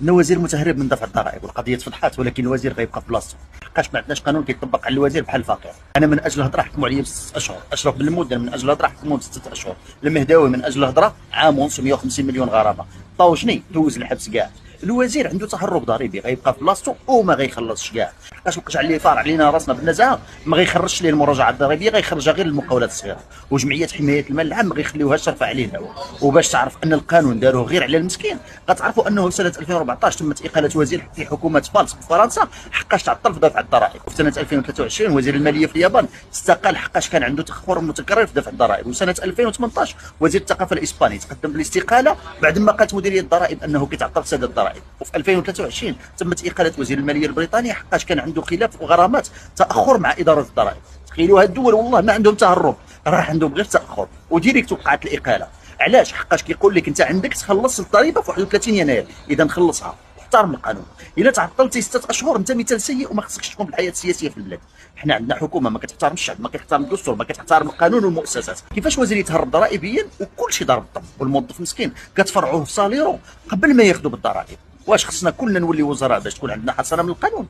عندنا وزير متهرب من دفع الضرائب والقضيه تفضحات، ولكن الوزير غيبقى في بلاصتو، حقاش ما عندناش قانون كيطبق على الوزير بحال الفقير. انا من اجل الهضره حكموا عليا ب6 اشهر، اشرف بن المدن من اجل الهضره حكموا ب6 اشهر، المهداوي من اجل الهضره عام ونص 150 مليون غرامه، طوجني دوز الحبس كاع. الوزير عنده تهرب ضريبي غيبقى في بلاصتو وما غيخلصش كاع، حقاش وقع عليه فار علينا راسنا بالنزاهه، ما غيخرجش ليه المراجعه الضريبيه، غيخرجها غير للمقاولات الصغيره، وجمعيات حمايه المال العام ما غيخليوهاش ترفع عليه الهواء. وباش تعرف ان القانون داروه غير على المسكين، غتعرفوا انه سنه 2014 تمت اقاله وزير في حكومه فالس بفرنسا حقاش تعطل في دفع الضرائب، وفي سنه 2023 وزير الماليه في اليابان استقال حقاش كان عنده تاخر متكرر في دفع الضرائب، وسنه 2018 وزير الثقافه الاسباني تقدم بالاستقاله بعد ما قالت مديريه الضرائب انه كيتعطل في سداد الضرائب، وفي 2023 تمت اقاله وزير الماليه البريطاني حقاش كان عنده خلاف وغرامات تاخر مع اداره الضرائب. تخيلوا هاد الدول والله ما عندهم تهرب، راه عندهم غير تاخر، وديريكت وقعت الاقاله. علاش؟ حقاش كيقول لك انت عندك تخلص الضريبه في 31 يناير، اذا نخلصها، احترم القانون. الا تعطلتي 6 اشهر انت مثال سيء وما خصكش تكون بالحياه السياسيه في البلاد. حنا عندنا حكومه ما كتحترم الشعب، ما كتحترم الدستور، ما كتحترم القانون والمؤسسات. كيفاش وزير يتهرب ضرائبيا وكل شيء ضرب الطب، والموظف مسكين كتفرعوه في صاليرو قبل ما ياخذوا بالضرائب؟ واش خصنا كلنا نولي وزراء باش تكون عندنا حصانه من القانون؟